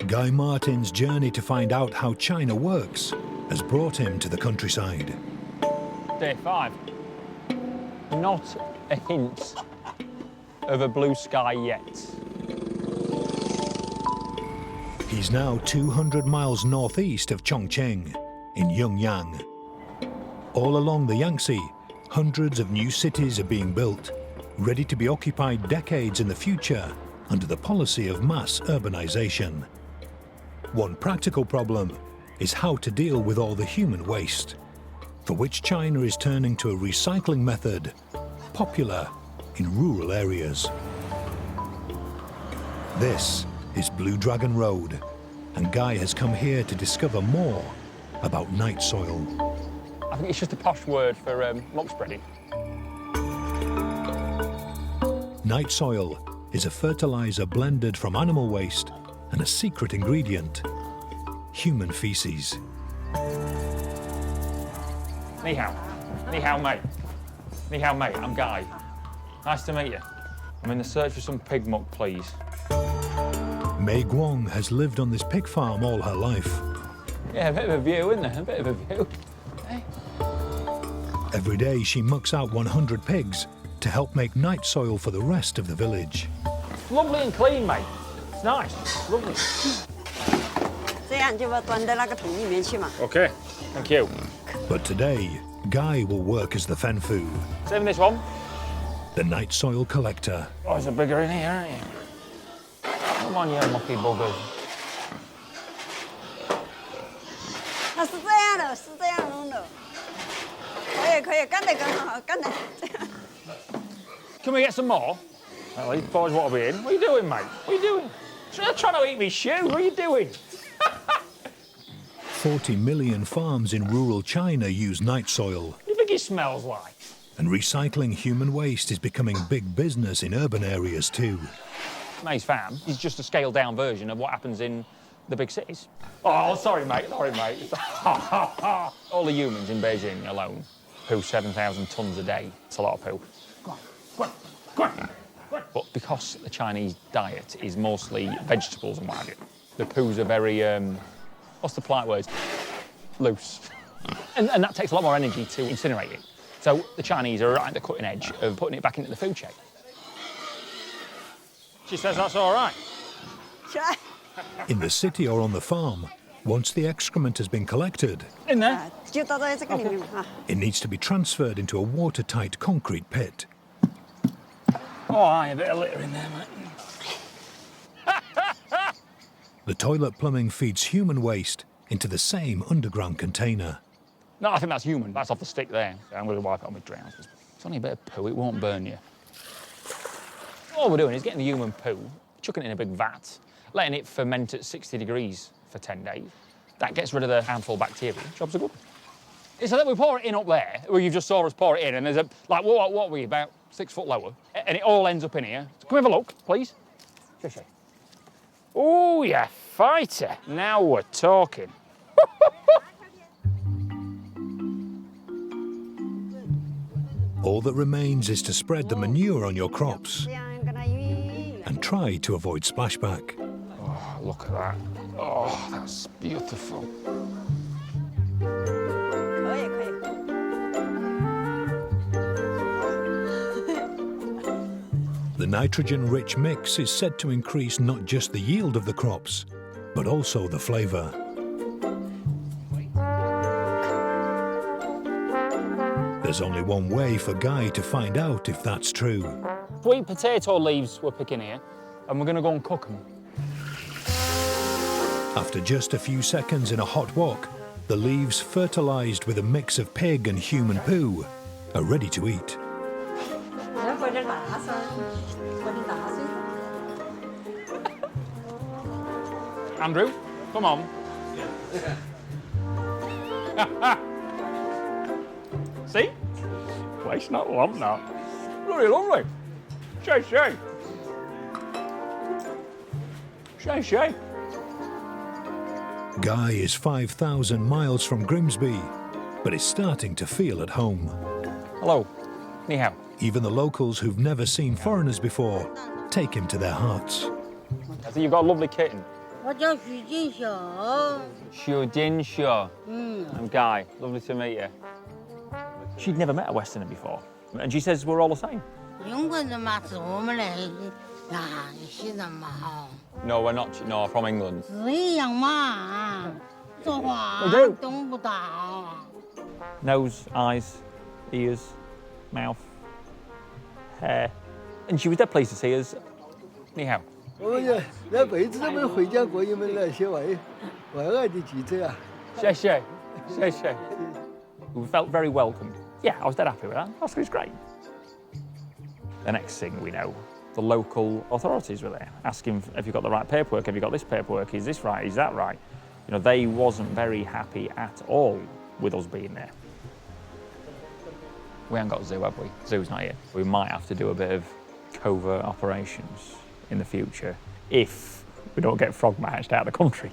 Guy Martin's journey to find out how China works has brought him to the countryside. Day 5. Not a hint of a blue sky yet. He's now 200 miles northeast of Chongqing, in Yunnan. All along the Yangtze, hundreds of new cities are being built, ready to be occupied decades in the future under the policy of mass urbanization. One practical problem is how to deal with all the human waste, for which China is turning to a recycling method popular in rural areas. This is Blue Dragon Road, and Guy has come here to discover more about night soil. I think it's just a posh word for muck spreading. Night soil is a fertilizer blended from animal waste and a secret ingredient, human feces. Ni hao. Ni hao, mate. Ni hao, mate. I'm Guy. Nice to meet you. I'm in the search for some pig muck, please. Mei Guang has lived on this pig farm all her life. Yeah, a bit of a view, isn't there? A bit of a view. Hey. Every day she mucks out 100 pigs to help make night soil for the rest of the village. It's lovely and clean, mate. It's nice. It's lovely. Okay, thank you. But today, Guy will work as the Fenfu, Saving this one. the night soil collector. Oh, there's a bigger in here, aren't you? Come on, you mucky buggers. Can we get some more? Well, these boys want to be in. What are you doing, mate? What are you doing? They're trying to eat me shoe. What are you doing? 40 million farms in rural China use night soil, What do you think it smells like? and recycling human waste is becoming big business in urban areas too. May's farm is just a scaled-down version of what happens in the big cities. Oh, sorry, mate. Sorry, mate. All the humans in Beijing alone poo 7,000 tonnes a day. It's a lot of poo. Go on, go on, go on, go on. But because the Chinese diet is mostly vegetables and what have you, the poos are very, what's the polite word? Loose. And that takes a lot more energy to incinerate it. So the Chinese are right at the cutting edge of putting it back into the food chain. She says that's all right. In the city or on the farm, once the excrement has been collected, In there. it needs to be transferred into a watertight concrete pit. Oh, aye, a bit of litter in there, mate. The toilet plumbing feeds human waste into the same underground container. No, I think that's human. That's off the stick there. I'm going to wipe it on with trousers. It's only a bit of poo, it won't burn you. All we're doing is getting the human poo, chucking it in a big vat, letting it ferment at 60 degrees for 10 days. That gets rid of the harmful bacteria. Jobs are good. It's so that we pour it in up there, where you just saw us pour it in, and there's a, like, what are we, about 6 foot lower? And it all ends up in here. So come have a look, please. Shay. Oh, you fighter. Now we're talking. All that remains is to spread the manure on your crops and try to avoid splashback. Oh, look at that. Oh, that's beautiful. The nitrogen-rich mix is said to increase not just the yield of the crops, but also the flavour. There's only one way for Guy to find out if that's true. Sweet potato leaves we're picking here, and we're going to go and cook them. After just a few seconds in a hot wok, the leaves, fertilised with a mix of pig and human poo, are ready to eat. Andrew, come on. See? Place not lump now. Really lovely. Shay. Shay. Guy is 5,000 miles from Grimsby, but is starting to feel at home. Hello. Ni hao. Even the locals who've never seen foreigners before take him to their hearts. I think you've got a lovely kitten. 我叫许金晓。Sure. I'm Guy. Lovely to meet you. She'd never met a Westerner before, and she says we're all the same. 英国人嘛，是我们来呀，一些人嘛哈， No, we're not. No, from England. 是一样嘛，说话 We do. 懂不到。 Nose, eyes, ears, mouth, hair. And she was dead pleased to see us. 你好。我们也这辈子都没回家过，你们那些外外的记者啊。谢谢。We felt very welcome. Yeah, I was dead happy with that. That was great. The next thing we know, the local authorities were there asking, have you got the right paperwork? Have you got this paperwork? Is this right? Is that right? You know, they wasn't very happy at all with us being there. We haven't got a zoo, have we? Zoo's not here. We might have to do a bit of covert operations in the future if we don't get frog marched out of the country.